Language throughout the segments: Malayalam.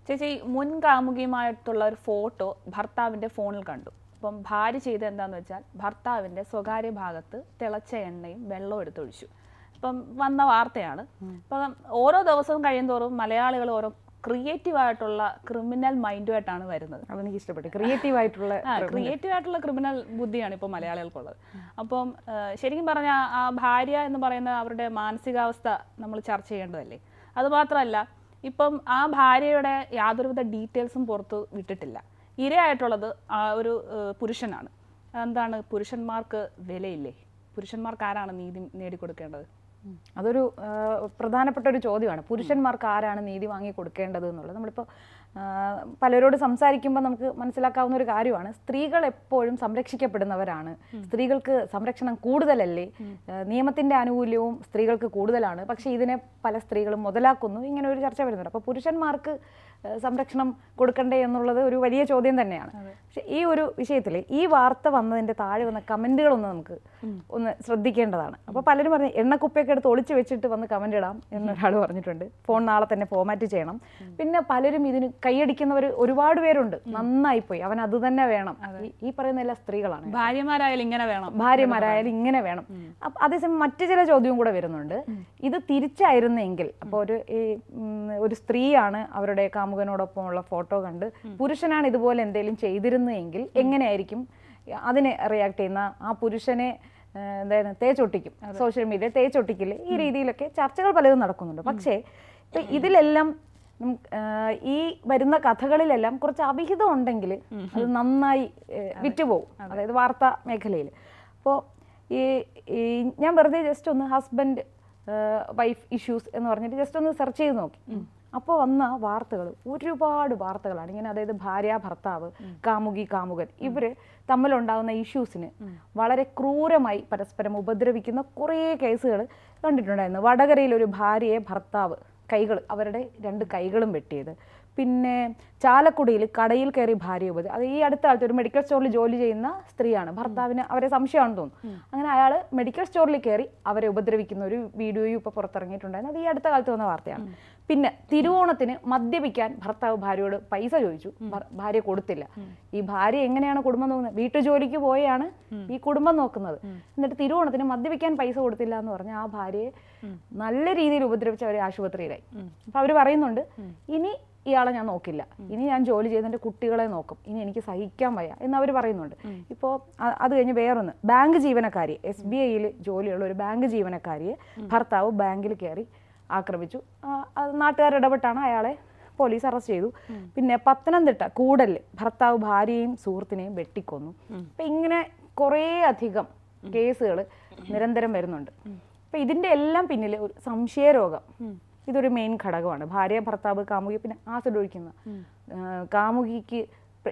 ചേച്ചി മുൻ കാമുകിയുമായിട്ടുള്ള ഒരു ഫോട്ടോ ഭർത്താവിൻ്റെ ഫോണിൽ കണ്ടു. അപ്പം ഭാര്യ ചെയ്ത എന്താണെന്ന് വെച്ചാൽ ഭർത്താവിൻ്റെ സ്വകാര്യ ഭാഗത്ത് തിളച്ച എണ്ണയും വെള്ളവും എടുത്തൊഴിച്ചു. ഇപ്പം വന്ന വാർത്തയാണ്. അപ്പം ഓരോ ദിവസവും കഴിയുന്തോറും മലയാളികൾ ഓരോ ക്രിയേറ്റീവായിട്ടുള്ള ക്രിമിനൽ മൈൻഡുമായിട്ടാണ് വരുന്നത്. അതെനിക്ക് ഇഷ്ടപ്പെട്ടു. ക്രിയേറ്റീവായിട്ടുള്ള ക്രിമിനൽ ബുദ്ധിയാണ് ഇപ്പോൾ മലയാളികൾക്കുള്ളത്. അപ്പം ശരിക്കും പറഞ്ഞാൽ ആ ഭാര്യ എന്ന് പറയുന്ന അവരുടെ മാനസികാവസ്ഥ നമ്മൾ ചർച്ച ചെയ്യേണ്ടതല്ലേ. അതുമാത്രമല്ല, ഇപ്പം ആ ഭാര്യയുടെ യാതൊരുവിധ ഡീറ്റെയിൽസും പുറത്ത് വിട്ടിട്ടില്ല. ഇരയായിട്ടുള്ളത് ഒരു പുരുഷനാണ്. എന്താണ്, പുരുഷന്മാർക്ക് വിലയില്ലേ? പുരുഷന്മാർക്ക് ആരാണ് നീതി നേടിക്കൊടുക്കേണ്ടത്? അതൊരു പ്രധാനപ്പെട്ട ഒരു ചോദ്യമാണ്. പുരുഷന്മാർക്ക് ആരാണ് നീതി വാങ്ങി കൊടുക്കേണ്ടത് എന്നുള്ളത്. നമ്മളിപ്പോൾ പലരോട് സംസാരിക്കുമ്പോൾ നമുക്ക് മനസ്സിലാക്കാവുന്ന ഒരു കാര്യമാണ്, സ്ത്രീകൾ എപ്പോഴും സംരക്ഷിക്കപ്പെടുന്നവരാണ്. സ്ത്രീകൾക്ക് സംരക്ഷണം കൂടുതലല്ലേ, നിയമത്തിൻ്റെ ആനുകൂല്യവും സ്ത്രീകൾക്ക് കൂടുതലാണ്. പക്ഷേ ഇതിനെ പല സ്ത്രീകളും മുതലാക്കുന്നു. ഇങ്ങനെ ഒരു ചർച്ച വരുന്നുണ്ട്. അപ്പോൾ പുരുഷന്മാർക്ക് സംരക്ഷണം കൊടുക്കണ്ടേ എന്നുള്ളത് ഒരു വലിയ ചോദ്യം തന്നെയാണ്. പക്ഷെ ഈ ഒരു വിഷയത്തിൽ ഈ വാർത്ത വന്നതിൻ്റെ താഴെ വന്ന കമൻറ്റുകളൊന്ന് നമുക്ക് ഒന്ന് ശ്രദ്ധിക്കേണ്ടതാണ്. അപ്പോൾ പലരും പറഞ്ഞു എണ്ണക്കുപ്പിയൊക്കെ എടുത്ത് ഒളിച്ചു വെച്ചിട്ട് വന്ന് കമൻ്റ് ഇടാം എന്നൊരാൾ പറഞ്ഞിട്ടുണ്ട്. ഫോൺ നാളെ തന്നെ ഫോമാറ്റ് ചെയ്യണം. പിന്നെ പലരും ഇതിന് കൈയടിക്കുന്നവർ ഒരുപാട് പേരുണ്ട്. നന്നായിപ്പോയി, അവൻ അത് തന്നെ വേണം. ഈ പറയുന്ന എല്ലാ സ്ത്രീകളാണ്. ഭാര്യമാരായാലും ഇങ്ങനെ വേണം. അതേസമയം മറ്റു ചില ചോദ്യവും കൂടെ വരുന്നുണ്ട്. ഇത് തിരിച്ചായിരുന്നെങ്കിൽ, അപ്പോൾ ഒരു സ്ത്രീയാണ് അവരുടെ കാമുകനോടൊപ്പമുള്ള ഫോട്ടോ കണ്ട് പുരുഷനാണ് ഇതുപോലെ എന്തെങ്കിലും ചെയ്തിരുന്നെങ്കിൽ എങ്ങനെയായിരിക്കും അതിനെ റിയാക്ട് ചെയ്യുന്ന ആ പുരുഷനെ എന്തായാലും തേച്ചൊട്ടിക്കും, സോഷ്യൽ മീഡിയ തേച്ചൊട്ടിക്കില്ലേ, ഈ രീതിയിലൊക്കെ ചർച്ചകൾ പലതും നടക്കുന്നുണ്ട്. പക്ഷേ ഇതിലെല്ലാം ഈ വരുന്ന കഥകളിലെല്ലാം കുറച്ച് അവിഹിതം ഉണ്ടെങ്കിൽ അത് നന്നായി വിറ്റുപോകും, അതായത് വാർത്താ മേഖലയിൽ. അപ്പോൾ ഞാൻ വെറുതെ ജസ്റ്റ് ഒന്ന് ഹസ്ബൻഡ് വൈഫ് ഇഷ്യൂസ് എന്ന് പറഞ്ഞിട്ട് ജസ്റ്റ് ഒന്ന് സെർച്ച് ചെയ്ത് നോക്കി. അപ്പോൾ വന്ന വാർത്തകൾ ഒരുപാട് വാർത്തകളാണ് ഇങ്ങനെ. അതായത് ഭാര്യ ഭർത്താവ്, കാമുകി കാമുകൻ, ഇവർ തമ്മിലുണ്ടാകുന്ന ഇഷ്യൂസിന് വളരെ ക്രൂരമായി പരസ്പരം ഉപദ്രവിക്കുന്ന കുറേ കേസുകൾ കണ്ടിട്ടുണ്ടായിരുന്നു. വടകരയിൽ ഒരു ഭാര്യയെ ഭർത്താവ് അവരുടെ 2 കൈകളും വെട്ടിയത്. പിന്നെ ചാലക്കുടിയിൽ കടയിൽ കയറി ഭാര്യ അത് ഈ അടുത്ത കാലത്ത് ഒരു മെഡിക്കൽ സ്റ്റോറിൽ ജോലി ചെയ്യുന്ന സ്ത്രീയാണ്. ഭർത്താവിന് അവരെ സംശയമാണെന്ന് തോന്നുന്നു. അങ്ങനെ അയാൾ മെഡിക്കൽ സ്റ്റോറിൽ കയറി അവരെ ഉപദ്രവിക്കുന്ന ഒരു വീഡിയോയും ഇപ്പോൾ പുറത്തിറങ്ങിയിട്ടുണ്ടായിരുന്നു. അത് ഈ അടുത്ത കാലത്ത് വന്ന വാർത്തയാണ്. പിന്നെ തിരുവോണത്തിന് മദ്യപിക്കാൻ ഭർത്താവ് ഭാര്യയോട് പൈസ ചോദിച്ചു, ഭാര്യ കൊടുത്തില്ല. ഈ ഭാര്യ എങ്ങനെയാണ് കുടുംബം നോക്കുന്നത്? വീട്ടുജോലിക്ക് പോയാണ് ഈ കുടുംബം നോക്കുന്നത്. എന്നിട്ട് തിരുവോണത്തിന് മദ്യപിക്കാൻ പൈസ കൊടുത്തില്ല എന്ന് പറഞ്ഞ് ആ ഭാര്യയെ നല്ല രീതിയിൽ ഉപദ്രവിച്ച് അവരെ ആശുപത്രിയിലായി. അപ്പൊ അവർ പറയുന്നുണ്ട്, ഇനി ഇയാളെ ഞാൻ നോക്കില്ല, ഇനി ഞാൻ ജോലി ചെയ്ത് എൻ്റെ കുട്ടികളെ നോക്കും, ഇനി എനിക്ക് സഹിക്കാൻ വയ്യ എന്ന് അവർ പറയുന്നുണ്ട്. ഇപ്പോൾ അത് കഴിഞ്ഞ് വേറൊന്ന്, ബാങ്ക് ജീവനക്കാരി, SBIയിൽ ജോലിയുള്ള ഒരു ബാങ്ക് ജീവനക്കാരിയെ ഭർത്താവ് ബാങ്കിൽ കയറി ആക്രമിച്ചു. നാട്ടുകാർ ഇടപെട്ടാണ് അയാളെ പോലീസ് അറസ്റ്റ് ചെയ്തു. പിന്നെ പത്തനംതിട്ട കൂടലിൽ ഭർത്താവ് ഭാര്യയും സുഹൃത്തിനെയും വെട്ടിക്കൊന്നു. അപ്പം ഇങ്ങനെ കുറേ അധികം കേസുകൾ നിരന്തരം വരുന്നുണ്ട്. അപ്പം ഇതിൻ്റെ എല്ലാം പിന്നിൽ ഒരു സംശയരോഗം, ഇതൊരു മെയിൻ ഘടകമാണ്. ഭാര്യ ഭർത്താവ് കാമുകി, പിന്നെ ആസിഡ് ഒഴിക്കുന്ന കാമുകിക്ക്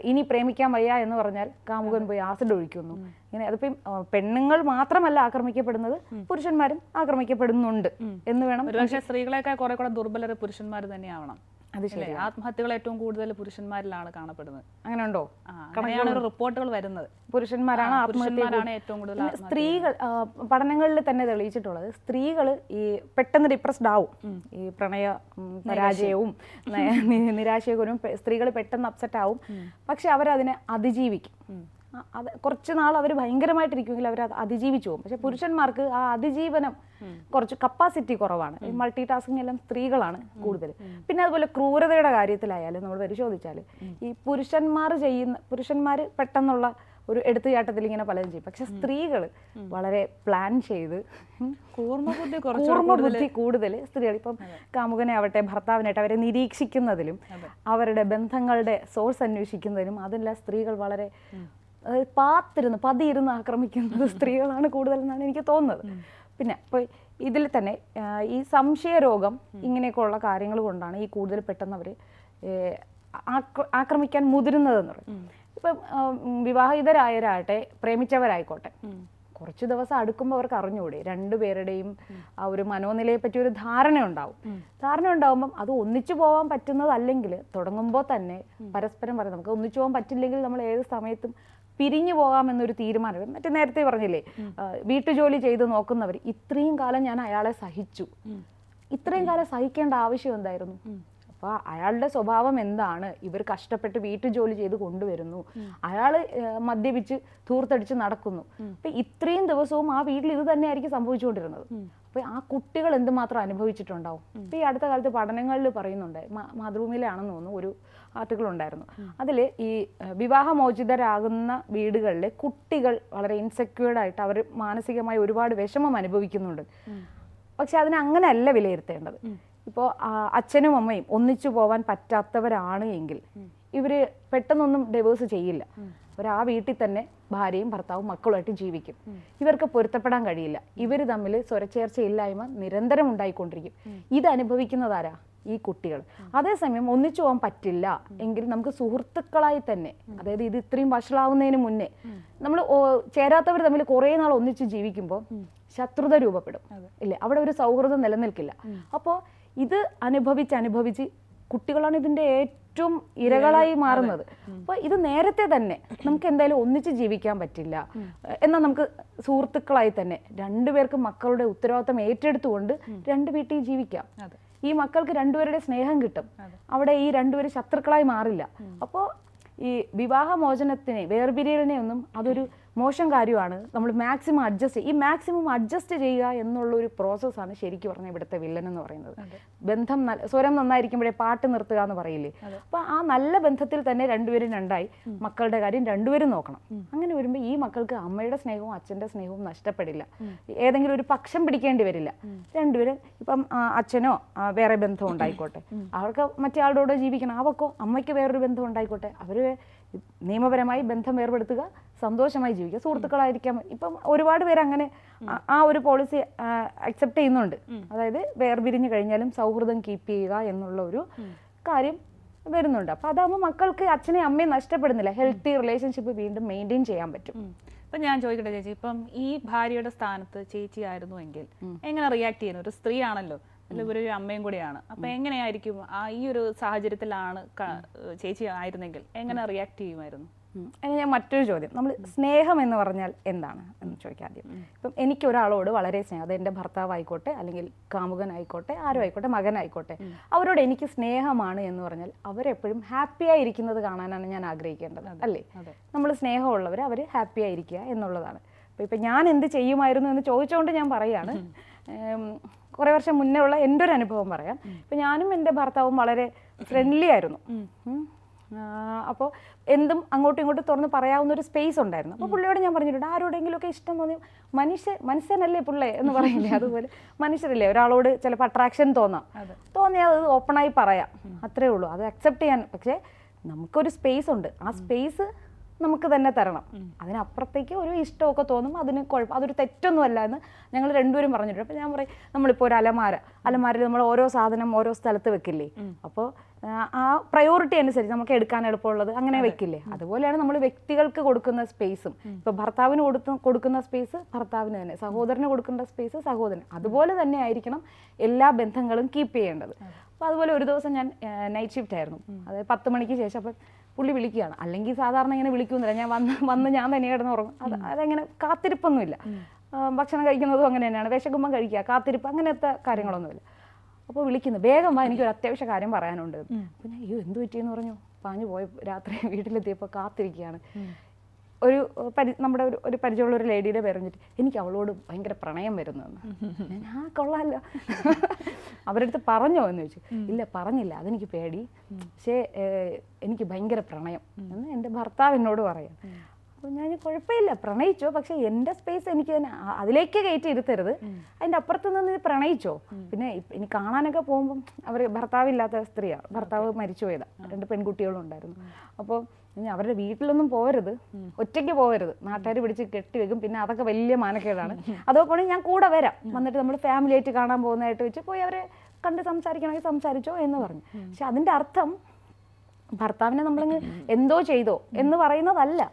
ഇനി പ്രേമിക്കാൻ വയ്യ എന്ന് പറഞ്ഞാൽ കാമുകൻ പോയി ആസിഡ് ഒഴിക്കുന്നു. ഇങ്ങനെ അതിപ്പം പെണ്ണുങ്ങൾ മാത്രമല്ല ആക്രമിക്കപ്പെടുന്നത്, പുരുഷന്മാരും ആക്രമിക്കപ്പെടുന്നുണ്ട് എന്ന് വേണം. പക്ഷേ സ്ത്രീകളെക്കാൾ കുറെ കൂടെ ദുർബലർ പുരുഷന്മാർ തന്നെയാവണം. അത് ശരി. ആത്മഹത്യകൾ ഏറ്റവും കൂടുതൽ പുരുഷന്മാരിലാണ് കാണപ്പെടുന്നത്. അങ്ങനെ ഉണ്ടോ? അങ്ങനെയാണ് റിപ്പോർട്ടുകൾ വരുന്നത്. പുരുഷന്മാരാണ് ഏറ്റവും കൂടുതൽ. സ്ത്രീകൾ പഠനങ്ങളിൽ തന്നെ തെളിയിച്ചിട്ടുള്ളത്, സ്ത്രീകൾ ഈ പെട്ടെന്ന് ഡിപ്രസ്ഡ് ആവും. ഈ പ്രണയ പരാജയവും നിരാശയും സ്ത്രീകൾ പെട്ടെന്ന് അപ്സെറ്റ് ആവും. പക്ഷെ അവരതിനെ അതിജീവിക്കും. അത് കുറച്ച് നാൾ അവർ ഭയങ്കരമായിട്ടിരിക്കുമെങ്കിൽ അവർ അത് അതിജീവിച്ചു പോകും. പക്ഷെ പുരുഷന്മാർക്ക് ആ അതിജീവനം കുറച്ച് കപ്പാസിറ്റി കുറവാണ്. മൾട്ടി ടാസ്കിങ് എല്ലാം സ്ത്രീകളാണ് കൂടുതൽ. പിന്നെ അതുപോലെ ക്രൂരതയുടെ കാര്യത്തിലായാലും നമ്മൾ പരിശോധിച്ചാൽ ഈ പുരുഷന്മാർ പെട്ടെന്നുള്ള ഒരു എടുത്തുചാട്ടത്തിൽ ഇങ്ങനെ പലതും ചെയ്യും. പക്ഷെ സ്ത്രീകൾ വളരെ പ്ലാൻ ചെയ്ത് കൂർമ്മബുദ്ധി കൂടുതൽ സ്ത്രീകൾ. ഇപ്പം കാമുകനെ ആവട്ടെ ഭർത്താവിനായിട്ട് അവരെ നിരീക്ഷിക്കുന്നതിലും അവരുടെ ബന്ധങ്ങളുടെ സോഴ്സ് അന്വേഷിക്കുന്നതിലും അതെല്ലാം സ്ത്രീകൾ വളരെ പതിയിരുന്ന് ആക്രമിക്കുന്നത് സ്ത്രീകളാണ് കൂടുതലെന്നാണ് എനിക്ക് തോന്നുന്നത്. പിന്നെ ഇപ്പോൾ ഇതിൽ തന്നെ ഈ സംശയരോഗം ഇങ്ങനെയൊക്കെയുള്ള കാര്യങ്ങൾ കൊണ്ടാണ് ഈ കൂടുതൽ പെട്ടെന്ന് അവർ ആക്രമിക്കാൻ മുതിരുന്നതെന്ന് പറയും. ഇപ്പം വിവാഹിതരായവരാകട്ടെ പ്രേമിച്ചവരായിക്കോട്ടെ, കുറച്ച് ദിവസം അടുക്കുമ്പോൾ അവർക്ക് അറിഞ്ഞുകൂടെ രണ്ടുപേരുടെയും ആ ഒരു മനോനിലയെ പറ്റി ഒരു ധാരണ ഉണ്ടാവുമ്പം അത് ഒന്നിച്ചു പോകാൻ പറ്റുന്നതല്ലെങ്കിൽ തുടങ്ങുമ്പോൾ തന്നെ പരസ്പരം പറയും, നമുക്ക് ഒന്നിച്ചു പോകാൻ പറ്റില്ലെങ്കിൽ നമ്മൾ ഏത് സമയത്തും പിരിഞ്ഞു പോകാമെന്നൊരു തീരുമാനം. മറ്റേ നേരത്തെ പറഞ്ഞില്ലേ, വീട്ടുജോലി ചെയ്ത് നോക്കുന്നവർ ഇത്രയും കാലം ഞാൻ അയാളെ സഹിച്ചു, ഇത്രയും കാലം സഹിക്കേണ്ട ആവശ്യം എന്തായിരുന്നു? അപ്പോൾ അയാളുടെ സ്വഭാവം എന്താണ്, ഇവർ കഷ്ടപ്പെട്ട് വീട്ടു ജോലി ചെയ്ത് കൊണ്ടുവരുന്നു, അയാൾ മദ്യപിച്ച് ധൂർത്തടിച്ച് നടക്കുന്നു. അപ്പൊ ഇത്രയും ദിവസവും ആ വീട്ടിൽ ഇത് തന്നെയായിരിക്കും സംഭവിച്ചുകൊണ്ടിരുന്നത്. അപ്പൊ ആ കുട്ടികൾ എന്തുമാത്രം അനുഭവിച്ചിട്ടുണ്ടാവും. ഇപ്പൊ ഈ അടുത്ത കാലത്ത് പഠനങ്ങളിൽ പറയുന്നുണ്ട്, മാതൃഭൂമിയിലാണെന്ന് തോന്നുന്നു ഒരു ആർട്ടിക്കിൾ ഉണ്ടായിരുന്നു. അതിൽ ഈ വിവാഹമോചിതരാകുന്ന വീടുകളിലെ കുട്ടികൾ വളരെ ഇൻസെക്യൂർഡ് ആയിട്ട് അവർ മാനസികമായി ഒരുപാട് വിഷമം അനുഭവിക്കുന്നുണ്ട്. പക്ഷെ അതിനെ അങ്ങനെയല്ല വിലയിരുത്തേണ്ടത്. ഇപ്പോൾ അച്ഛനും അമ്മയും ഒന്നിച്ചു പോവാൻ പറ്റാത്തവരാണ് എങ്കിൽ ഇവര് പെട്ടെന്നൊന്നും ഡൈവേഴ്സ് ചെയ്യില്ല. അവർ ആ വീട്ടിൽ തന്നെ ഭാര്യയും ഭർത്താവും മക്കളുമായിട്ട് ജീവിക്കും. ഇവർക്ക് പൊരുത്തപ്പെടാൻ കഴിയില്ല. ഇവർ തമ്മിൽ സ്വരച്ചേർച്ചയില്ലായ്മ നിരന്തരം ഉണ്ടായിക്കൊണ്ടിരിക്കും. ഇത് അനുഭവിക്കുന്നതാരാ? ഈ കുട്ടികൾ. അതേസമയം ഒന്നിച്ചു പോകാൻ പറ്റില്ല എങ്കിൽ നമുക്ക് സുഹൃത്തുക്കളായി തന്നെ, അതായത് ഇത് ഇത്രയും വഷളാവുന്നതിന് മുന്നേ നമ്മൾ ചേരാത്തവർ തമ്മിൽ കുറേ നാൾ ഒന്നിച്ച് ജീവിക്കുമ്പോൾ ശത്രുത രൂപപ്പെടും, ഇല്ലേ? അവിടെ ഒരു സൗഹൃദം നിലനിൽക്കില്ല. അപ്പോൾ ഇത് അനുഭവിച്ച് കുട്ടികളാണ് ഇതിന്റെ ഏറ്റവും ഇരകളായി മാറുന്നത്. അപ്പോൾ ഇത് നേരത്തെ തന്നെ നമുക്ക് എന്തായാലും ഒന്നിച്ച് ജീവിക്കാൻ പറ്റില്ല, എന്നാൽ നമുക്ക് സുഹൃത്തുക്കളായി തന്നെ രണ്ടുപേർക്കും മക്കളുടെ ഉത്തരവാദിത്തം ഏറ്റെടുത്തുകൊണ്ട് രണ്ട് വീട്ടിൽ ജീവിക്കാം. ഈ മക്കൾക്ക് രണ്ടുപേരുടെ സ്നേഹം കിട്ടും. അവിടെ ഈ രണ്ടുപേരും ശത്രുക്കളായി മാറില്ല. അപ്പോൾ ഈ വിവാഹമോചനത്തിനെ, വേർപിരിയലിനെ ഒന്നും അതൊരു മോശം കാര്യമാണ്. നമ്മൾ മാക്സിമം അഡ്ജസ്റ്റ് ചെയ്യുക എന്നുള്ള ഒരു പ്രോസസ്സാണ് ശരിക്കും പറഞ്ഞാൽ ഇവിടുത്തെ വില്ലൻ എന്ന് പറയുന്നത്. ബന്ധം സ്വരം നന്നായിരിക്കുമ്പോഴേ പാട്ട് നിർത്തുക എന്ന് പറയില്ലേ? അപ്പൊ ആ നല്ല ബന്ധത്തിൽ തന്നെ രണ്ടുപേരും രണ്ടായി മക്കളുടെ കാര്യം രണ്ടുപേരും നോക്കണം. അങ്ങനെ വരുമ്പോൾ ഈ മക്കൾക്ക് അമ്മയുടെ സ്നേഹവും അച്ഛന്റെ സ്നേഹവും നഷ്ടപ്പെടില്ല. ഏതെങ്കിലും ഒരു പക്ഷം പിടിക്കേണ്ടി വരില്ല. രണ്ടുപേരും ഇപ്പം അച്ഛനോ വേറെ ബന്ധം ഉണ്ടായിക്കോട്ടെ, അവർക്ക് മറ്റേ ആളോട് ജീവിക്കണം, അവക്കോ അമ്മയ്ക്ക് വേറൊരു ബന്ധം ഉണ്ടായിക്കോട്ടെ, അവര് നിയമപരമായി ബന്ധം ഏർപ്പെടുത്തുക, സന്തോഷമായി ജീവിക്കുക, സുഹൃത്തുക്കളായിരിക്കാം. ഇപ്പം ഒരുപാട് പേര് അങ്ങനെ ആ ഒരു പോളിസി അക്സെപ്റ്റ് ചെയ്യുന്നുണ്ട്. അതായത് വേർപിരിഞ്ഞു കഴിഞ്ഞാലും സൗഹൃദം കീപ്പ് ചെയ്യുക എന്നുള്ള ഒരു കാര്യം വരുന്നുണ്ട്. അപ്പൊ അതാകുമ്പോൾ മക്കൾക്ക് അച്ഛനെയും അമ്മയും നഷ്ടപ്പെടുന്നില്ല, ഹെൽത്തി റിലേഷൻഷിപ്പ് വീണ്ടും മെയിൻറ്റെയിൻ ചെയ്യാൻ പറ്റും. ഇപ്പം ഞാൻ ചോദിക്കട്ടെ ചേച്ചി, ഇപ്പം ഈ ഭാര്യയുടെ സ്ഥാനത്ത് ചേച്ചി ആയിരുന്നു എങ്കിൽ എങ്ങനെ റിയാക്ട് ചെയ്യുന്നു? ഒരു സ്ത്രീ ആണല്ലോ, ഇവരൊരു അമ്മയും കൂടെയാണ്. അപ്പൊ എങ്ങനെയായിരിക്കും ഈ ഒരു സാഹചര്യത്തിലാണ് ചേച്ചി ആയിരുന്നെങ്കിൽ എങ്ങനെ റിയാക്ട് ചെയ്യുമായിരുന്നു? ഇനി ഞാൻ മറ്റൊരു ചോദ്യം, നമ്മൾ സ്നേഹം എന്ന് പറഞ്ഞാൽ എന്താണ് എന്ന് ചോദിക്കാം ആദ്യം. ഇപ്പം എനിക്ക് ഒരാളോട് വളരെ സ്നേഹം, അത് എൻ്റെ ഭർത്താവായിക്കോട്ടെ, അല്ലെങ്കിൽ കാമുകനായിക്കോട്ടെ, ആരും ആയിക്കോട്ടെ, മകനായിക്കോട്ടെ, അവരോട് എനിക്ക് സ്നേഹമാണ് എന്ന് പറഞ്ഞാൽ അവരെപ്പോഴും ഹാപ്പി ആയിരിക്കുന്നത് കാണാനാണ് ഞാൻ ആഗ്രഹിക്കേണ്ടത്, അല്ലേ? നമ്മൾ സ്നേഹമുള്ളവർ അവർ ഹാപ്പി ആയിരിക്കുക എന്നുള്ളതാണ്. അപ്പോൾ ഇപ്പം ഞാൻ എന്ത് ചെയ്യുമായിരുന്നു എന്ന് ചോദിച്ചുകൊണ്ട് ഞാൻ പറയാണ്. കുറേ വർഷം മുന്നേ ഉള്ള എൻ്റെ ഒരു അനുഭവം പറയാം. ഇപ്പം ഞാനും എൻ്റെ ഭർത്താവും വളരെ ഫ്രണ്ട്ലി ആയിരുന്നു. അപ്പോൾ എന്തും അങ്ങോട്ടും ഇങ്ങോട്ടും തുറന്ന് പറയാവുന്ന ഒരു സ്പേസ് ഉണ്ടായിരുന്നു. അപ്പോൾ പുള്ളിയോട് ഞാൻ പറഞ്ഞിട്ടുണ്ട്, ആരോടെങ്കിലുമൊക്കെ ഇഷ്ടം തോന്നി, മനുഷ്യനല്ലേ പുള്ളേ എന്ന് പറയില്ലേ, അതുപോലെ മനുഷ്യരല്ലേ, ഒരാളോട് ചിലപ്പോൾ അട്രാക്ഷൻ തോന്നിയാൽ അത് ഓപ്പണായി പറയാം, അത്രേ ഉള്ളൂ. അത് അക്സെപ്റ്റ് ചെയ്യാൻ. പക്ഷേ നമുക്കൊരു സ്പേസ് ഉണ്ട്, ആ സ്പേസ് നമുക്ക് തന്നെ തരണം. അതിനപ്പുറത്തേക്ക് ഒരു ഇഷ്ടമൊക്കെ തോന്നും, അതിന് കുഴപ്പം, അതൊരു തെറ്റൊന്നുമല്ല എന്ന് ഞങ്ങൾ രണ്ടുപേരും പറഞ്ഞിട്ടുണ്ട്. അപ്പോൾ ഞാൻ പറയും, നമ്മളിപ്പോൾ ഒരു അലമാരയിൽ നമ്മൾ ഓരോ സാധനം ഓരോ സ്ഥലത്ത് വെക്കില്ലേ, അപ്പോൾ ആ പ്രയോറിറ്റി അനുസരിച്ച് നമുക്ക് എടുക്കാൻ എളുപ്പമുള്ളത് അങ്ങനെ വെക്കില്ലേ, അതുപോലെയാണ് നമ്മൾ വ്യക്തികൾക്ക് കൊടുക്കുന്ന സ്പേസും. ഇപ്പോൾ ഭർത്താവിന് കൊടുക്കുന്ന സ്പേസ് ഭർത്താവിന് തന്നെ, സഹോദരന് കൊടുക്കേണ്ട സ്പേസ് സഹോദരൻ, അതുപോലെ തന്നെ ആയിരിക്കണം എല്ലാ ബന്ധങ്ങളും കീപ്പ് ചെയ്യേണ്ടത്. അപ്പോൾ അതുപോലെ ഒരു ദിവസം ഞാൻ നൈറ്റ് ഷിഫ്റ്റ് ആയിരുന്നു, അതായത് 10 മണിക്ക് ശേഷം. അപ്പം പുള്ളി വിളിക്കുകയാണ്. അല്ലെങ്കിൽ സാധാരണ ഇങ്ങനെ വിളിക്കുന്നില്ല, ഞാൻ വന്ന് ഞാൻ തന്നെ കിടന്ന് ഉറങ്ങും. അതെങ്ങനെ കാത്തിരിപ്പൊന്നുമില്ല, ഭക്ഷണം കഴിക്കുന്നതും അങ്ങനെ തന്നെയാണ്, വിശക്കുമ്പം കഴിക്കുക, കാത്തിരിപ്പ് അങ്ങനത്തെ കാര്യങ്ങളൊന്നുമില്ല. അപ്പോൾ വിളിക്കുന്നു, വേഗം വാ, എനിക്കൊരു അത്യാവശ്യ കാര്യം പറയാനുണ്ട്. അപ്പോൾ ഞാൻ എന്ത് പറ്റിയെന്ന് പറഞ്ഞു, പാഞ്ഞു പോയി. രാത്രി വീട്ടിലെത്തിയപ്പോൾ കാത്തിരിക്കുകയാണ്. നമ്മുടെ ഒരു പരിചയമുള്ള ഒരു ലേഡിയുടെ പേര് പറഞ്ഞിട്ട്, എനിക്ക് അവളോട് ഭയങ്കര പ്രണയം വരുന്നതെന്ന്. ഞാൻ കൊള്ളാമല്ലോ, അവരുടെ അടുത്ത് പറഞ്ഞോ എന്ന് ചോദിച്ചു. ഇല്ല പറഞ്ഞില്ല, അതെനിക്ക് പേടി, പക്ഷേ എനിക്ക് ഭയങ്കര പ്രണയം എന്ന് എൻ്റെ ഭർത്താവ് എന്നോട് പറയാം. അപ്പോൾ ഞാൻ കുഴപ്പമില്ല, പ്രണയിച്ചോ, പക്ഷെ എൻ്റെ സ്പേസ് എനിക്ക് തന്നെ അതിലേക്ക് കയറ്റി ഇരുത്തരുത്, അതിൻ്റെ അപ്പുറത്ത് നിന്ന് പ്രണയിച്ചോ. പിന്നെ ഇനി കാണാനൊക്കെ പോകുമ്പം അവർ ഭർത്താവില്ലാത്ത സ്ത്രീയാണ്, ഭർത്താവ് മരിച്ചു പോയതാണ്, 2 പെൺകുട്ടികളും ഉണ്ടായിരുന്നു. അപ്പോൾ ഇനി അവരുടെ വീട്ടിലൊന്നും പോകരുത്, ഒറ്റയ്ക്ക് പോകരുത്, നാട്ടുകാർ പിടിച്ച് കെട്ടിവെക്കും, പിന്നെ അതൊക്കെ വലിയ മാനക്കേടാണ്. അതോടെ ഞാൻ കൂടെ വരാം, വന്നിട്ട് നമ്മൾ ഫാമിലി ആയിട്ട് കാണാൻ പോകുന്നതായിട്ട് വെച്ച് പോയി അവരെ കണ്ട് സംസാരിക്കണമെങ്കിൽ സംസാരിച്ചോ എന്ന് പറഞ്ഞു. പക്ഷെ അതിൻ്റെ അർത്ഥം ഭർത്താവിനെ നമ്മളിങ്ങ് എന്തോ ചെയ്തോ എന്ന് പറയുന്നതല്ല.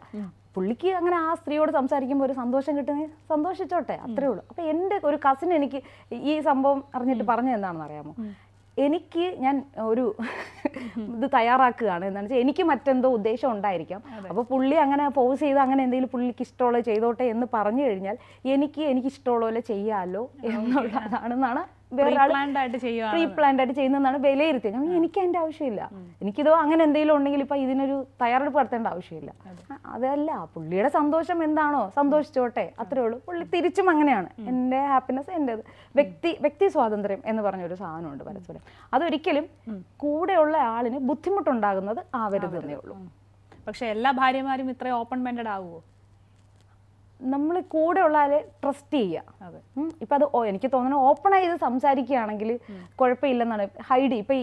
പുള്ളിക്ക് അങ്ങനെ ആ സ്ത്രീയോട് സംസാരിക്കുമ്പോൾ ഒരു സന്തോഷം കിട്ടുന്നെങ്കിൽ സന്തോഷിച്ചോട്ടെ, അത്രേ ഉള്ളൂ. അപ്പോൾ എൻ്റെ ഒരു കസിൻ എനിക്ക് ഈ സംഭവം അറിഞ്ഞിട്ട് പറഞ്ഞത് എന്താണെന്ന് അറിയാമോ? ഞാൻ ഒരു ഇത് തയ്യാറാക്കുകയാണ്, എന്താണെന്ന് വെച്ചാൽ എനിക്ക് മറ്റെന്തോ ഉദ്ദേശം ഉണ്ടായിരിക്കാം. അപ്പോൾ പുള്ളി അങ്ങനെ ഫോഴ്സ് ചെയ്ത് അങ്ങനെ എന്തെങ്കിലും പുള്ളിക്ക് ഇഷ്ടമുള്ളത് ചെയ്തോട്ടെ എന്ന് പറഞ്ഞു കഴിഞ്ഞാൽ എനിക്ക് ഇഷ്ടമുള്ള പോലെ ചെയ്യാമല്ലോ എന്നുള്ളതാണെന്നാണ് വേറൊരാൾ പ്ലാൻഡ് ആയിട്ട് ചെയ്യുക പ്രീ പ്ലാൻഡ് ആയിട്ട് ചെയ്യുന്നതാണ് വിലയിരുത്തിയത്. കാരണം എനിക്ക് അതിന്റെ ആവശ്യമില്ല. എനിക്കിതോ അങ്ങനെ എന്തെങ്കിലും ഉണ്ടെങ്കിൽ ഇപ്പൊ ഇതിനൊരു തയ്യാറെടുപ്പ് നടത്തേണ്ട ആവശ്യമില്ല. അതല്ല, പുള്ളിയുടെ സന്തോഷം എന്താണോ സന്തോഷിച്ചോട്ടെ, അത്രേ ഉള്ളൂ. പുള്ളി തിരിച്ചും അങ്ങനെയാണ്. എൻ്റെ ഹാപ്പിനെസ് എൻ്റെത്. വ്യക്തി സ്വാതന്ത്ര്യം എന്ന് പറഞ്ഞൊരു സാധനമുണ്ട് പരസ്പരം. അതൊരിക്കലും കൂടെയുള്ള ആളിന് ബുദ്ധിമുട്ടുണ്ടാകുന്നത് ആവരുത് എന്നേ ഉള്ളൂ. പക്ഷെ എല്ലാ ഭാര്യമാരും ഇത്രയും ഓപ്പൺ മൈൻഡഡ് ആവുമോ? നമ്മൾ കൂടെ ഉള്ള ആളെ ട്രസ്റ്റ് ചെയ്യുക. ഇപ്പം അത് എനിക്ക് തോന്നുന്നു ഓപ്പണായി ഇത് സംസാരിക്കുകയാണെങ്കിൽ കുഴപ്പമില്ലെന്നാണ്. ഹൈഡ് ഇപ്പം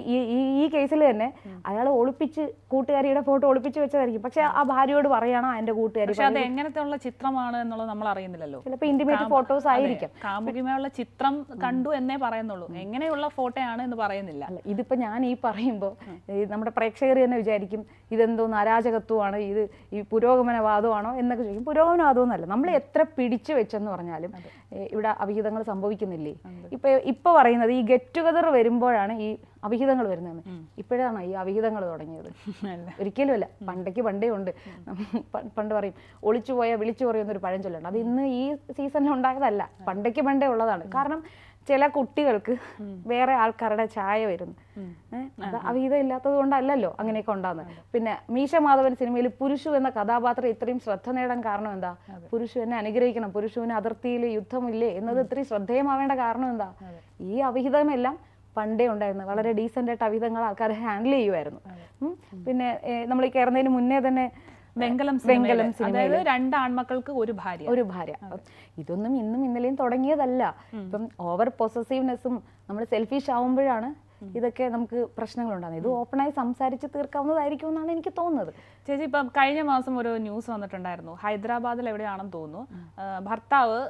ഈ കേസിൽ തന്നെ അയാൾ ഒളിപ്പിച്ച് കൂട്ടുകാരിയുടെ ഫോട്ടോ ഒളിപ്പിച്ച് വെച്ചതായിരിക്കും. പക്ഷെ ആ ഭാര്യയോട് പറയണം എൻ്റെ കൂട്ടുകാരി. പക്ഷെ അത് എങ്ങനത്തെ ഉള്ള ചിത്രമാണ് എന്നുള്ളത് നമ്മൾ അറിയുന്നില്ലല്ലോ. ചിലപ്പോൾ ഇന്റിമേറ്റ് ഫോട്ടോസ് ആയിരിക്കാം. കാമുകിമയുള്ള ചിത്രം കണ്ടു എന്നേ പറയുന്നുള്ളൂ, എങ്ങനെയുള്ള ഫോട്ടോയാണ് എന്ന് പറയുന്നില്ല. അല്ല, ഇതിപ്പോൾ ഞാൻ ഈ പറയുമ്പോൾ നമ്മുടെ പ്രേക്ഷകർ തന്നെ വിചാരിക്കും ഇതെന്തോന്ന് അരാജകത്വമാണ്, ഇത് ഈ പുരോഗമനവാദമാണോ എന്നൊക്കെ ചോദിക്കും. പുരോഗമനവാദമൊന്നുമല്ല. നമ്മൾ എത്ര പിടിച്ചു വെച്ചെന്ന് പറഞ്ഞാലും ഇവിടെ അവിഹിതങ്ങൾ സംഭവിക്കുന്നില്ലേ? ഇപ്പൊ പറയുന്നത് ഈ ഗെറ്റ് ടുഗദർ വരുമ്പോഴാണ് ഈ അവിഹിതങ്ങൾ വരുന്നത്. ഇപ്പോഴാണ് ഈ അവിഹിതങ്ങൾ തുടങ്ങിയത്? ഒരിക്കലുമല്ല. പണ്ടേ ഉണ്ട്. പണ്ട് പറയും ഒളിച്ചു പോയാൽ വിളിച്ചു പറയുന്നൊരു പഴഞ്ചൊല്ലുണ്ട്. അത് ഇന്ന് ഈ സീസണിൽ ഉണ്ടായതല്ല, പണ്ടേ ഉള്ളതാണ്. കാരണം ചില കുട്ടികൾക്ക് വേറെ ആൾക്കാരുടെ ചായ വരുന്നു. അത് അവിഹിതം ഇല്ലാത്തത് കൊണ്ടല്ലല്ലോ അങ്ങനെയൊക്കെ ഉണ്ടാകുന്നത്. പിന്നെ മീശ മാധവൻ സിനിമയിൽ പുരുഷു എന്ന കഥാപാത്രം ഇത്രയും ശ്രദ്ധ നേടാൻ കാരണം എന്താ? പുരുഷു എന്നെ അനുഗ്രഹിക്കണം, പുരുഷുവിന് അതിർത്തിയിൽ യുദ്ധമില്ലേ എന്നത് ഇത്രയും ശ്രദ്ധേയമാവേണ്ട കാരണം എന്താ? ഈ അവിഹിതമെല്ലാം പണ്ടേ ഉണ്ടായിരുന്നു. വളരെ ഡീസൻ്റ് ആയിട്ട് അവിഹിതങ്ങൾ ആൾക്കാർ ഹാൻഡിൽ ചെയ്യുമായിരുന്നു. പിന്നെ നമ്മൾ ഈ കയറുന്നതിന് മുന്നേ തന്നെ വെങ്കലം അതായത് 2 ആൺമക്കൾക്ക് ഒരു ഭാര്യ. ഇതൊന്നും ഇന്നും ഇന്നലെയും തുടങ്ങിയതല്ല. ഇപ്പം ഓവർ പൊസസീവ്നെസ്സും നമ്മൾ സെൽഫിഷ് ആവുമ്പോഴാണ് ഇതൊക്കെ നമുക്ക് പ്രശ്നങ്ങളുണ്ടാകുന്നത്. ഇത് ഓപ്പണായി സംസാരിച്ച് തീർക്കാവുന്നതായിരിക്കും എന്നാണ് എനിക്ക് തോന്നുന്നത്. ചേച്ചി, ഇപ്പം കഴിഞ്ഞ മാസം ഒരു ന്യൂസ് വന്നിട്ടുണ്ടായിരുന്നു. ഹൈദരാബാദിൽ എവിടെയാണെന്ന് തോന്നുന്നു, ഭർത്താവ്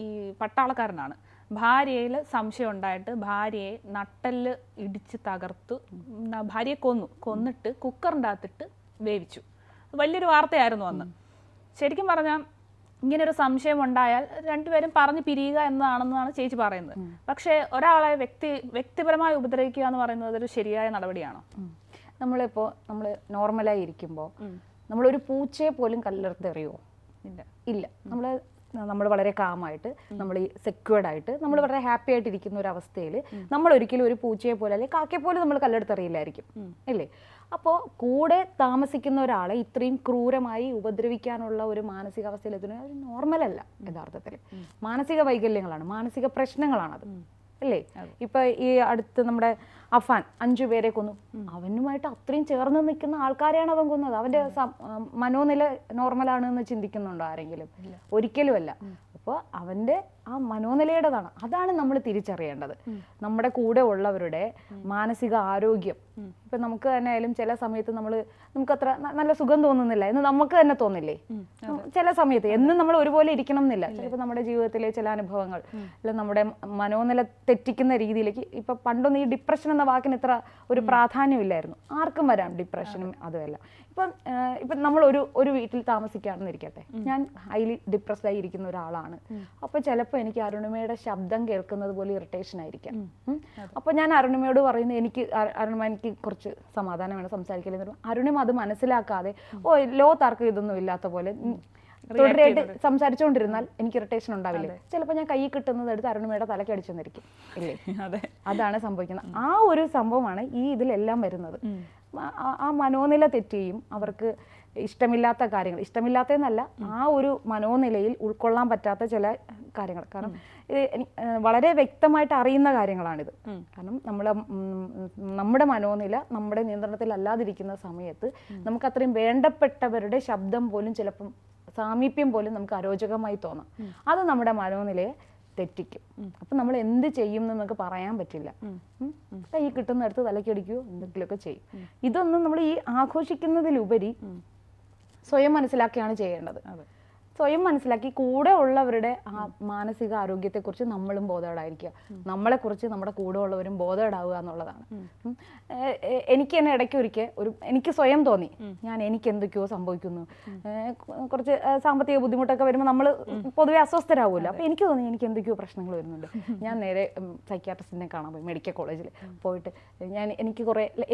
ഈ പട്ടാളക്കാരനാണ്. ഭാര്യയിൽ സംശയം ഉണ്ടായിട്ട് ഭാര്യയെ നട്ടെല്ല് ഇടിച്ച് തകർത്തു, ഭാര്യയെ കൊന്നിട്ട് കുക്കറിൻ്റെ അകത്തിട്ട് വേവിച്ചു. വലിയൊരു വാർത്തയായിരുന്നു അന്ന്. ശരിക്കും പറഞ്ഞാൽ ഇങ്ങനൊരു സംശയം ഉണ്ടായാൽ രണ്ടുപേരും പറഞ്ഞു പിരിയുക എന്നതാണെന്നാണ് ചേച്ചി പറയുന്നത്. പക്ഷേ ഒരാളെ വ്യക്തിപരമായി ഉപദ്രവിക്കുക എന്ന് പറയുന്നത് ഒരു ശരിയായ നടപടിയാണോ? നമ്മൾ നോർമലായി ഇരിക്കുമ്പോൾ നമ്മളൊരു പൂച്ചയെ പോലും കല്ലെടുത്തെറിയുമോ? ഇല്ല. നമ്മൾ വളരെ കാമായിട്ട്, നമ്മൾ ഈ സെക്യൂർഡ് ആയിട്ട്, നമ്മൾ വളരെ ഹാപ്പി ആയിട്ട് ഇരിക്കുന്ന ഒരു അവസ്ഥയിൽ നമ്മൾ ഒരിക്കലും ഒരു പൂച്ചയെ പോലെ അല്ലെങ്കിൽ കാക്കയെ പോലെ നമ്മൾ കല്ലെടുത്തെറിയില്ലായിരിക്കും, അല്ലേ? അപ്പോൾ കൂടെ താമസിക്കുന്ന ഒരാളെ ഇത്രയും ക്രൂരമായി ഉപദ്രവിക്കാനുള്ള ഒരു മാനസികാവസ്ഥയിൽ എത്തുന്നത് നോർമലല്ല. യഥാർത്ഥത്തിൽ മാനസിക വൈകല്യങ്ങളാണ്, മാനസിക പ്രശ്നങ്ങളാണത്, അല്ലേ? ഇപ്പൊ ഈ അടുത്ത് നമ്മുടെ അഫാൻ 5 പേരെ കൊന്നു. അവനുമായിട്ട് അത്രയും ചേർന്ന് നിൽക്കുന്ന ആൾക്കാരെയാണ് അവൻ കൊന്നത്. അവന്റെ മനോനില നോർമലാണ് എന്ന് ചിന്തിക്കുന്നുണ്ടോ ആരെങ്കിലും? ഒരിക്കലുമല്ല. അപ്പോൾ അവന്റെ ആ മനോനിലയുടേതാണ്. അതാണ് നമ്മൾ തിരിച്ചറിയേണ്ടത്. നമ്മുടെ കൂടെ ഉള്ളവരുടെ മാനസിക ആരോഗ്യം. ഇപ്പൊ നമുക്ക് തന്നെ ആയാലും ചില സമയത്ത് നമുക്കത്ര നല്ല സുഖം തോന്നുന്നില്ല എന്ന് നമുക്ക് തന്നെ തോന്നില്ലേ? ചില സമയത്ത് എന്നും നമ്മൾ ഒരുപോലെ ഇരിക്കണം എന്നില്ല. ചിലപ്പോൾ നമ്മുടെ ജീവിതത്തിലെ ചില അനുഭവങ്ങൾ അല്ല നമ്മുടെ മനോനില തെറ്റിക്കുന്ന രീതിയിലേക്ക്. ഇപ്പൊ പണ്ടൊന്നും ഈ ഡിപ്രഷൻ എന്ന വാക്കിന് ഇത്ര ഒരു പ്രാധാന്യമില്ലായിരുന്നു. ആർക്കും വരാം ഡിപ്രഷനും അതുമല്ല. ഇപ്പം നമ്മൾ ഒരു വീട്ടിൽ താമസിക്കുകയാണെന്നിരിക്കട്ടെ, ഞാൻ ഹൈലി ഡിപ്രസ്ഡ് ആയി ഇരിക്കുന്ന ഒരാളാണ്. അപ്പൊ ചിലപ്പോൾ എനിക്ക് അരുണിമയുടെ ശബ്ദം കേൾക്കുന്നത് പോലെ ഇറിറ്റേഷൻ ആയിരിക്കാം. അപ്പൊ ഞാൻ അരുണിമയോട് പറയുന്നത് എനിക്ക് കുറച്ച് സമാധാനം വേണം സംസാരിക്കില്ലെന്ന് പറയുമ്പോൾ അരുണിമ അത് മനസ്സിലാക്കാതെ ലോകത്താർക്കും ഇതൊന്നും ഇല്ലാത്ത പോലെ തുടരെയായിട്ട് സംസാരിച്ചുകൊണ്ടിരുന്നാൽ എനിക്ക് ഇറിറ്റേഷൻ ഉണ്ടാവില്ലേ? ചിലപ്പോൾ ഞാൻ കൈ കിട്ടുന്നത് എടുത്ത് അരുണിമയുടെ തലയ്ക്ക് അടിച്ചെന്നിരിക്കും, ഇല്ലേ? അതാണ് സംഭവിക്കുന്നത്. ആ ഒരു സംഭവമാണ് ഈ ഇതിലെല്ലാം വരുന്നത്. ആ മനോനില തെറ്റിയും അവർക്ക് ഇഷ്ടമില്ലാത്ത കാര്യങ്ങൾ, ഇഷ്ടമില്ലാത്തതെന്നല്ല, ആ ഒരു മനോനിലയിൽ ഉൾക്കൊള്ളാൻ പറ്റാത്ത ചില കാര്യങ്ങൾ. കാരണം ഇത് വളരെ വ്യക്തമായിട്ട് അറിയുന്ന കാര്യങ്ങളാണിത്. കാരണം നമ്മുടെ മനോനില നമ്മുടെ നിയന്ത്രണത്തിലല്ലാതിരിക്കുന്ന സമയത്ത് നമുക്ക് അത്രയും വേണ്ടപ്പെട്ടവരുടെ ശബ്ദം പോലും ചിലപ്പം സാമീപ്യം പോലും നമുക്ക് അരോചകമായി തോന്നാം. അത് നമ്മുടെ മനോനിലയെ തെറ്റിക്കും. അപ്പൊ നമ്മൾ എന്ത് ചെയ്യും എന്ന് നമുക്ക് പറയാൻ പറ്റില്ല. കൈ കിട്ടുന്നിടത്ത് തലക്കടിക്കുകയോ എന്തെങ്കിലുമൊക്കെ ചെയ്യും. ഇതൊന്നും നമ്മൾ ഈ ആഘോഷിക്കുന്നതിലുപരി സ്വയം മനസ്സിലാക്കിയാണ് ചെയ്യേണ്ടത്. സ്വയം മനസ്സിലാക്കി കൂടെ ഉള്ളവരുടെ ആ മാനസിക ആരോഗ്യത്തെക്കുറിച്ച് നമ്മളും ബോധേഡായിരിക്കുക, നമ്മളെക്കുറിച്ച് നമ്മുടെ കൂടെ ഉള്ളവരും ബോധേഡാവുക എന്നുള്ളതാണ്. എനിക്ക് തന്നെ ഇടയ്ക്കൊരിക്കൽ എനിക്ക് സ്വയം തോന്നി എനിക്ക് എന്തൊക്കെയോ സംഭവിക്കുന്നു. കുറച്ച് സാമ്പത്തിക ബുദ്ധിമുട്ടൊക്കെ വരുമ്പോൾ നമ്മൾ പൊതുവെ അസ്വസ്ഥരാകുമല്ലോ. അപ്പോൾ എനിക്ക് തോന്നി എനിക്ക് എന്തൊക്കെയോ പ്രശ്നങ്ങൾ വരുന്നുണ്ട്. ഞാൻ നേരെ സൈക്യാട്രിസ്റ്റിനെ കാണാൻ പോയി, മെഡിക്കൽ കോളേജിൽ പോയിട്ട്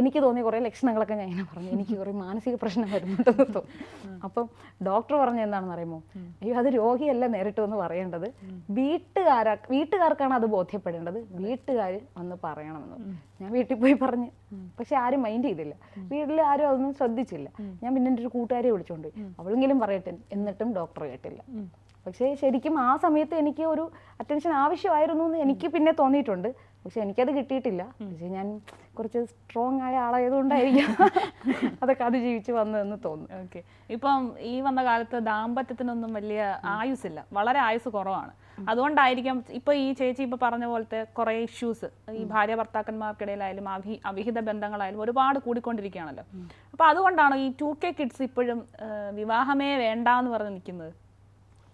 എനിക്ക് തോന്നിയ കുറേ ലക്ഷണങ്ങളൊക്കെ ഞാൻ ഇങ്ങനെ പറഞ്ഞു, എനിക്ക് കുറേ മാനസിക പ്രശ്നം വരുന്നുണ്ടെന്ന് തോന്നി. അപ്പം ഡോക്ടർ പറഞ്ഞ എന്താണെന്ന് അറിയുമോ, അയ്യോ അത് രോഗിയല്ല നേരിട്ട് വന്ന് പറയേണ്ടത്, വീട്ടുകാർക്കാണ് അത് ബോധ്യപ്പെടേണ്ടത്, വീട്ടുകാർ വന്ന് പറയണമെന്ന്. ഞാൻ വീട്ടിൽ പോയി പറഞ്ഞ്, പക്ഷെ ആരും മൈൻഡ് ചെയ്തില്ല, വീട്ടിൽ ആരും അതൊന്നും ശ്രദ്ധിച്ചില്ല. ഞാൻ പിന്നെ എൻ്റെ ഒരു കൂട്ടുകാരെ വിളിച്ചോണ്ട് പോയി, അവളെങ്കിലും പറയട്ടെ, എന്നിട്ടും ഡോക്ടർ കേട്ടില്ല. പക്ഷേ ശരിക്കും ആ സമയത്ത് എനിക്ക് ഒരു അറ്റൻഷൻ ആവശ്യമായിരുന്നു എന്ന് എനിക്ക് പിന്നെ തോന്നിയിട്ടുണ്ട്. പക്ഷെ എനിക്കത് കിട്ടിയിട്ടില്ല. പക്ഷെ ഞാൻ കുറച്ച് സ്ട്രോങ് ആയ ആളായതുകൊണ്ടായിരിക്കും അതൊക്കെ അതിജീവിച്ച് വന്നതെന്ന് തോന്നുന്നു. ഓക്കെ. ഇപ്പം ഈ വന്ന കാലത്ത് ദാമ്പത്യത്തിനൊന്നും വലിയ ആയുസില്ല, വളരെ ആയുസ് കുറവാണ്. അതുകൊണ്ടായിരിക്കും ഇപ്പൊ ഈ ചേച്ചി ഇപ്പൊ പറഞ്ഞ പോലത്തെ കുറെ ഇഷ്യൂസ് ഈ ഭാര്യ ഭർത്താക്കന്മാർക്കിടയിലായാലും അവിഹിത ബന്ധങ്ങളായാലും ഒരുപാട് കൂടിക്കൊണ്ടിരിക്കുകയാണല്ലോ. അപ്പൊ അതുകൊണ്ടാണ് ഈ 2K കിഡ്സ് ഇപ്പോഴും വിവാഹമേ വേണ്ട എന്ന് പറഞ്ഞ് നിൽക്കുന്നത്.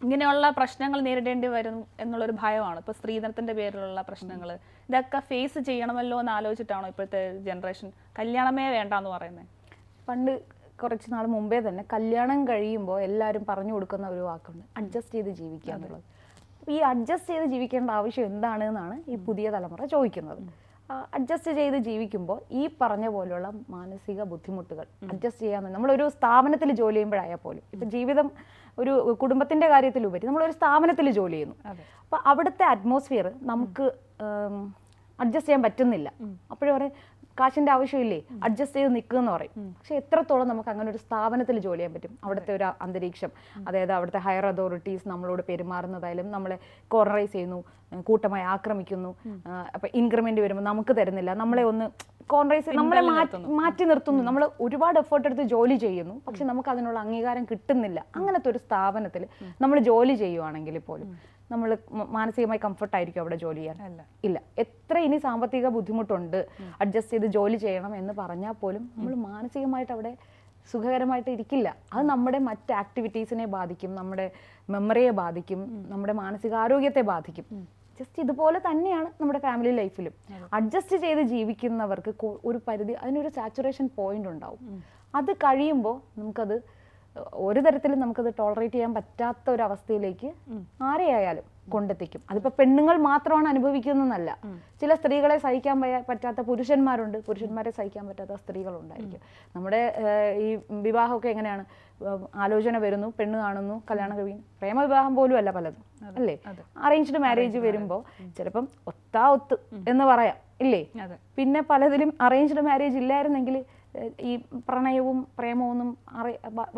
ഇങ്ങനെയുള്ള പ്രശ്നങ്ങൾ നേരിടേണ്ടി വരും എന്നുള്ളൊരു ഭയമാണ്. ഇപ്പോൾ സ്ത്രീധനത്തിൻ്റെ പേരിലുള്ള പ്രശ്നങ്ങൾ ഇതൊക്കെ ഫേസ് ചെയ്യണമല്ലോ എന്ന് ആലോചിച്ചിട്ടാണോ ഇപ്പോഴത്തെ ജനറേഷൻ കല്യാണമേ വേണ്ട എന്ന് പറയുന്നത്? പണ്ട് കുറച്ച് നാൾ മുമ്പേ തന്നെ കല്യാണം കഴിയുമ്പോൾ എല്ലാവരും പറഞ്ഞു കൊടുക്കുന്ന ഒരു വാക്കുണ്ട്, അഡ്ജസ്റ്റ് ചെയ്ത് ജീവിക്കുക എന്നുള്ളത്. ഈ അഡ്ജസ്റ്റ് ചെയ്ത് ജീവിക്കേണ്ട ആവശ്യം എന്താണ് എന്നാണ് ഈ പുതിയ തലമുറ ചോദിക്കുന്നത്. അഡ്ജസ്റ്റ് ചെയ്ത് ജീവിക്കുമ്പോൾ ഈ പറഞ്ഞ പോലെയുള്ള മാനസിക ബുദ്ധിമുട്ടുകൾ അഡ്ജസ്റ്റ് ചെയ്യാൻ, നമ്മളൊരു സ്ഥാപനത്തിൽ ജോലി ചെയ്യുമ്പോഴായാൽ പോലും, ഇപ്പം ജീവിതം ഒരു കുടുംബത്തിൻ്റെ കാര്യത്തിലുപരി നമ്മളൊരു സ്ഥാപനത്തിൽ ജോലി ചെയ്യുന്നു. അപ്പോൾ അവിടുത്തെ അറ്റ്മോസ്ഫിയർ നമുക്ക് അഡ്ജസ്റ്റ് ചെയ്യാൻ പറ്റുന്നില്ല. അപ്പോഴും പറയും കാശിൻ്റെ ആവശ്യമില്ലേ, അഡ്ജസ്റ്റ് ചെയ്ത് നിൽക്കുമെന്ന് പറയും. പക്ഷെ എത്രത്തോളം നമുക്ക് അങ്ങനെ ഒരു സ്ഥാപനത്തിൽ ജോലി ചെയ്യാൻ പറ്റും? അവിടുത്തെ ഒരു അന്തരീക്ഷം, അതായത് അവിടുത്തെ ഹയർ അതോറിറ്റീസ് നമ്മളോട് പെരുമാറുന്നതായാലും നമ്മളെ കോർണറൈസ് ചെയ്യുന്നു, കൂട്ടമായി ആക്രമിക്കുന്നു. അപ്പം ഇൻക്രിമെന്റ് വരുമ്പോൾ നമുക്ക് തരുന്നില്ല, നമ്മളെ ഒന്ന് കോൺട്രൈസ്, നമ്മളെ മാറ്റി നിർത്തുന്നു. നമ്മൾ ഒരുപാട് എഫേർട്ട് എടുത്ത് ജോലി ചെയ്യുന്നു, പക്ഷെ നമുക്ക് അതിനുള്ള അംഗീകാരം കിട്ടുന്നില്ല. അങ്ങനത്തെ ഒരു സ്ഥാപനത്തിൽ നമ്മൾ ജോലി ചെയ്യുവാണെങ്കിൽ പോലും നമ്മൾ മാനസികമായി കംഫർട്ടായിരിക്കും അവിടെ ജോലി ചെയ്യാൻ? ഇല്ല. എത്ര ഇനി സാമ്പത്തിക ബുദ്ധിമുട്ടുണ്ട്, അഡ്ജസ്റ്റ് ചെയ്ത് ജോലി ചെയ്യണം എന്ന് പറഞ്ഞാൽ പോലും നമ്മൾ മാനസികമായിട്ട് അവിടെ സുഖകരമായിട്ട് ഇരിക്കില്ല. അത് നമ്മുടെ മറ്റ് ആക്ടിവിറ്റീസിനെ ബാധിക്കും, നമ്മുടെ മെമ്മറിയെ ബാധിക്കും, നമ്മുടെ മാനസികാരോഗ്യത്തെ ബാധിക്കും. ജസ്റ്റ് ഇതുപോലെ തന്നെയാണ് നമ്മുടെ ഫാമിലി ലൈഫിലും. അഡ്ജസ്റ്റ് ചെയ്ത് ജീവിക്കുന്നവർക്ക് ഒരു പരിധി, അതിനൊരു സാച്ചുറേഷൻ പോയിന്റ് ഉണ്ടാവും. അത് കഴിയുമ്പോൾ നമുക്കത് ഒരു തരത്തിലും നമുക്കത് ടോളറേറ്റ് ചെയ്യാൻ പറ്റാത്ത ഒരു അവസ്ഥയിലേക്ക് ആരെയായാലും കൊണ്ടെത്തിക്കും. അതിപ്പോൾ പെണ്ണുങ്ങൾ മാത്രമാണ് അനുഭവിക്കുന്നതെന്നല്ല. ചില സ്ത്രീകളെ സഹിക്കാൻ പറ്റാത്ത പുരുഷന്മാരുണ്ട്, പുരുഷന്മാരെ സഹിക്കാൻ പറ്റാത്ത സ്ത്രീകളുണ്ടായിരിക്കും. നമ്മുടെ ഈ വിവാഹമൊക്കെ എങ്ങനെയാണ്? ആലോചന വരുന്നു, പെണ്ണ് കാണുന്നു, കല്യാണം കഴിയും. പ്രേമവിവാഹം പോലും അല്ല പലതും, അല്ലേ? അറേഞ്ച്ഡ് മാരേജ് വരുമ്പോൾ ചിലപ്പം ഒത്ത് എന്ന് പറയാം, ഇല്ലേ? പിന്നെ പലതിലും അറേഞ്ച്ഡ് മാരേജ് ഇല്ലായിരുന്നെങ്കിൽ ഈ പ്രണയവും പ്രേമവും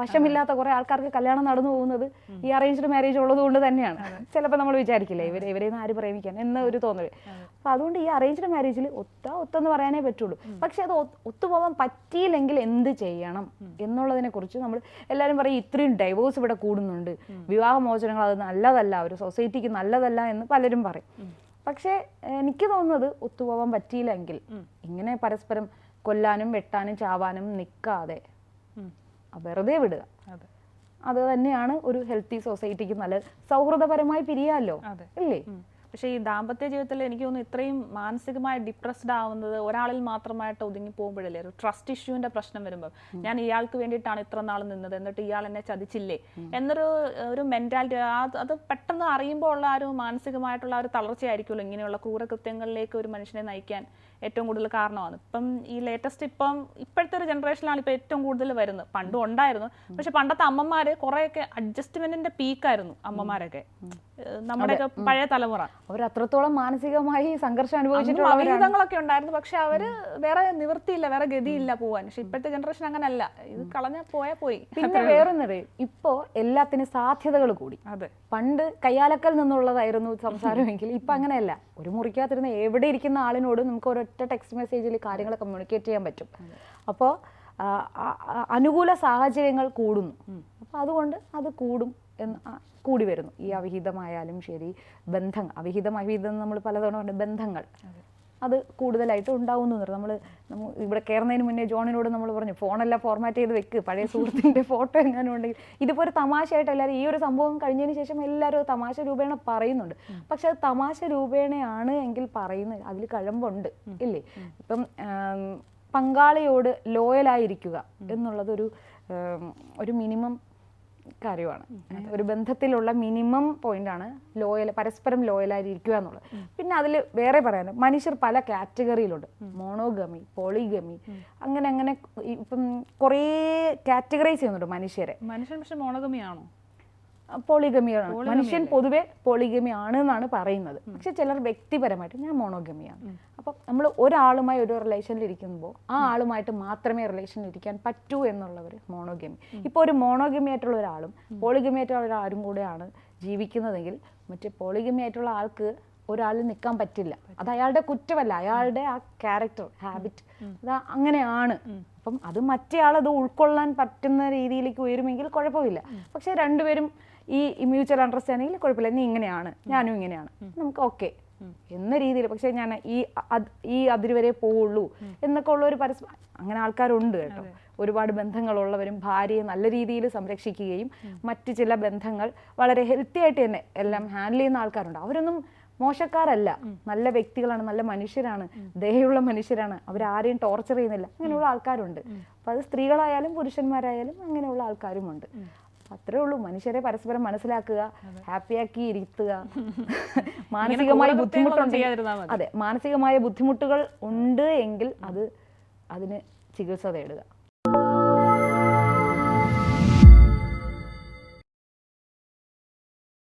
വശമില്ലാത്ത കുറെ ആൾക്കാർക്ക് കല്യാണം നടന്നു പോകുന്നത് ഈ അറേഞ്ച്ഡ് മാരേജ് ഉള്ളത് കൊണ്ട് തന്നെയാണ്. ചിലപ്പോൾ നമ്മൾ വിചാരിക്കില്ലേ ഇവരെന്ന് ആര് പ്രേമിക്കാൻ എന്ന ഒരു തോന്നല്. അപ്പൊ അതുകൊണ്ട് ഈ അറേഞ്ച്ഡ് മാരേജിൽ ഒത്തെന്ന് പറയാനേ പറ്റുള്ളൂ. പക്ഷെ അത് ഒത്തുപോകാൻ പറ്റിയില്ലെങ്കിൽ എന്ത് ചെയ്യണം എന്നുള്ളതിനെ കുറിച്ച് നമ്മൾ എല്ലാവരും പറയും, ഇത്രയും ഡൈവോഴ്സ് ഇവിടെ കൂടുന്നുണ്ട്, വിവാഹമോചനങ്ങൾ അത് നല്ലതല്ല, ഒരു സൊസൈറ്റിക്ക് നല്ലതല്ല എന്ന് പലരും പറയും. പക്ഷെ എനിക്ക് തോന്നുന്നത് ഒത്തുപോകാൻ പറ്റിയില്ലെങ്കിൽ ഇങ്ങനെ പരസ്പരം കൊല്ലാനും വെട്ടാനും ചാവാനും നിൽക്കാതെ വെറുതെ വിടുക, അത് തന്നെയാണ് ഒരു ഹെൽത്തി സൊസൈറ്റിക്ക് നല്ലത്. സൗഹൃദപരമായി പിരിയാലോ, ഇല്ലേ? പക്ഷേ ഈ ദാമ്പത്യ ജീവിതത്തിൽ എനിക്ക് തോന്നുന്നു ഇത്രയും മാനസികമായി ഡിപ്രസ്ഡ് ആവുന്നത് ഒരാളിൽ മാത്രമായിട്ട് ഒതുങ്ങി പോകുമ്പോഴല്ലേ? ഒരു ട്രസ്റ്റ് ഇഷ്യൂവിന്റെ പ്രശ്നം വരുമ്പോൾ ഞാൻ ഇയാൾക്ക് വേണ്ടിയിട്ടാണ് ഇത്ര നാൾ നിന്നത്, എന്നിട്ട് ഇയാൾ എന്നെ ചതിച്ചില്ലേ എന്നൊരു മെന്റാലിറ്റി, അത് പെട്ടെന്ന് അറിയുമ്പോൾ ഉള്ള ഒരു മാനസികമായിട്ടുള്ള ഒരു തളർച്ചയായിരിക്കുമല്ലോ ഇങ്ങനെയുള്ള ക്രൂരകൃത്യങ്ങളിലേക്ക് ഒരു മനുഷ്യനെ നയിക്കാൻ ഏറ്റവും കൂടുതൽ കാരണമാണ്. ഇപ്പം ഈ ലേറ്റസ്റ്റ് ഇപ്പോഴത്തെ ഒരു ജനറേഷനിലാണ് ഇപ്പം ഏറ്റവും കൂടുതൽ വരുന്നത്. പണ്ടും ഉണ്ടായിരുന്നു, പക്ഷെ പണ്ടത്തെ അമ്മമാര് കുറെയൊക്കെ അഡ്ജസ്റ്റ്മെന്റിന്റെ പീക്കായിരുന്നു അമ്മമാരൊക്കെ, നമ്മുടെയൊക്കെ പഴയ തലമുറ. അവർ അത്രത്തോളം മാനസികമായി സംഘർഷം അനുഭവിച്ചിട്ടുള്ള അവിഹിതങ്ങളൊക്കെ ഉണ്ടായിരുന്നു, പക്ഷെ അവര് വേറെ നിവൃത്തിയില്ല, വേറെ ഗതിയില്ല പോവാൻ. പക്ഷെ ഇപ്പോഴത്തെ ജനറേഷൻ അങ്ങനല്ല, ഇത് കളഞ്ഞ പോയി. പിന്നെ വേറൊന്നറിയും, ഇപ്പോ എല്ലാത്തിനും സാധ്യതകൾ കൂടി. പണ്ട് കയ്യാലക്കൽ നിന്നുള്ളതായിരുന്നു സംസാരമെങ്കിൽ ഇപ്പൊ അങ്ങനെയല്ല. ഒരു മുറിക്കകത്തിരുന്ന് എവിടെ ഇരിക്കുന്ന ആളിനോട് നമുക്ക് ഒരൊറ്റ ടെക്സ്റ്റ് മെസ്സേജിൽ കാര്യങ്ങൾ കമ്മ്യൂണിക്കേറ്റ് ചെയ്യാൻ പറ്റും. അപ്പോൾ അനുകൂല സാഹചര്യങ്ങൾ കൂടുന്നു. അപ്പോൾ അതുകൊണ്ട് അത് കൂടി വരുന്നു. ഈ അവിഹിതമായാലും ശരി, അവിഹിതം നമ്മൾ പലതവണ ഉണ്ട്, ബന്ധങ്ങൾ അത് കൂടുതലായിട്ട് ഉണ്ടാവുന്നു. നമ്മൾ ഇവിടെ കയറുന്നതിന് മുന്നേ ജോണിനോട് നമ്മൾ പറഞ്ഞു, ഫോണെല്ലാം ഫോർമാറ്റ് ചെയ്ത് വെക്ക്, പഴയ സുഹൃത്തിൻ്റെ ഫോട്ടോ എങ്ങാനും ഉണ്ടെങ്കിൽ. ഇതിപ്പോൾ ഒരു തമാശയായിട്ട് എല്ലാവരും ഈ ഒരു സംഭവം കഴിഞ്ഞതിന് ശേഷം എല്ലാവരും തമാശ രൂപേണ പറയുന്നുണ്ട്. പക്ഷെ അത് തമാശ രൂപേണയാണ് എങ്കിൽ പറയുന്നത് അതിൽ കഴമ്പുണ്ട്, ഇല്ലേ? ഇപ്പം പങ്കാളിയോട് ലോയലായിരിക്കുക എന്നുള്ളത് ഒരു മിനിമം കാര്യമാണ്. ഒരു ബന്ധത്തിലുള്ള മിനിമം പോയിന്റാണ് പരസ്പരം ലോയലായിരിക്കുക എന്നുള്ളത്. പിന്നെ അതിൽ വേറെ പറയാനും, മനുഷ്യർ പല കാറ്റഗറിയിലുണ്ട്. മോണോഗമി, പോളിഗമി, അങ്ങനെ ഇപ്പം കുറേ കാറ്റഗറൈസ് ചെയ്യുന്നുണ്ട് മനുഷ്യരെ. മനുഷ്യൻ പക്ഷെ മോണോഗമി ആണോ? പോളിഗമിയാണ്. മനുഷ്യൻ പൊതുവെ പോളിഗമി ആണ് എന്നാണ് പറയുന്നത്. പക്ഷെ ചിലർ വ്യക്തിപരമായിട്ട് ഞാൻ മോണോഗമിയാണ്. അപ്പം നമ്മൾ ഒരാളുമായി ഒരു റിലേഷനിൽ ഇരിക്കുമ്പോൾ ആ ആളുമായിട്ട് മാത്രമേ റിലേഷനിൽ ഇരിക്കാൻ പറ്റൂ എന്നുള്ളവർ മോണോഗമി. ഇപ്പോൾ ഒരു മോണോഗമി ആയിട്ടുള്ള ഒരാളും പോളിഗമി ആയിട്ടുള്ള ഒരാളും കൂടെയാണ് ജീവിക്കുന്നതെങ്കിൽ മറ്റേ പോളിഗമി ആയിട്ടുള്ള ആൾക്ക് ഒരാളിൽ നിൽക്കാൻ പറ്റില്ല. അത് അയാളുടെ കുറ്റമല്ല, അയാളുടെ ആ ക്യാരക്ടർ ഹാബിറ്റ് അത് അങ്ങനെയാണ്. അപ്പം അത് മറ്റേ ആളത് ഉൾക്കൊള്ളാൻ പറ്റുന്ന രീതിയിലേക്ക് ഉയരുമെങ്കിൽ കുഴപ്പമില്ല. പക്ഷെ രണ്ടുപേരും ഈ മ്യൂച്വൽ അണ്ടർസ്റ്റാൻഡിങ്ങിൽ കുഴപ്പമില്ല, നീ ഇങ്ങനെയാണ് ഞാനും ഇങ്ങനെയാണ്, നമുക്ക് ഓക്കെ എന്ന രീതിയിൽ. പക്ഷെ ഞാൻ ഈ അതിരുവരെ പോവുള്ളൂ എന്നൊക്കെ ഉള്ള ഒരു പരസ്പരം അങ്ങനെ ആൾക്കാരുണ്ട് കേട്ടോ. ഒരുപാട് ബന്ധങ്ങളുള്ളവരും ഭാര്യയെ നല്ല രീതിയിൽ സംരക്ഷിക്കുകയും മറ്റു ചില ബന്ധങ്ങൾ വളരെ ഹെൽത്തി ആയിട്ട് തന്നെ എല്ലാം ഹാൻഡിൽ ചെയ്യുന്ന ആൾക്കാരുണ്ട്. അവരൊന്നും മോശക്കാരല്ല, നല്ല വ്യക്തികളാണ്, നല്ല മനുഷ്യരാണ്, ദയുള്ള മനുഷ്യരാണ്, അവരാരെയും ടോർച്ചർ ചെയ്യുന്നില്ല. അങ്ങനെയുള്ള ആൾക്കാരുണ്ട്. അപ്പം അത് സ്ത്രീകളായാലും പുരുഷന്മാരായാലും അങ്ങനെയുള്ള ആൾക്കാരുമുണ്ട്. അത്രേ ഉള്ളൂ. മനുഷ്യരെ പരസ്പരം മനസ്സിലാക്കുക, ഹാപ്പിയാക്കി ഇരുത്തുക. മാനസികമായ ബുദ്ധിമുട്ടുണ്ടെങ്കിൽ അതെ, മാനസികമായ ബുദ്ധിമുട്ടുകൾ ഉണ്ട് എങ്കിൽ അതിന് ചികിത്സ തേടുക.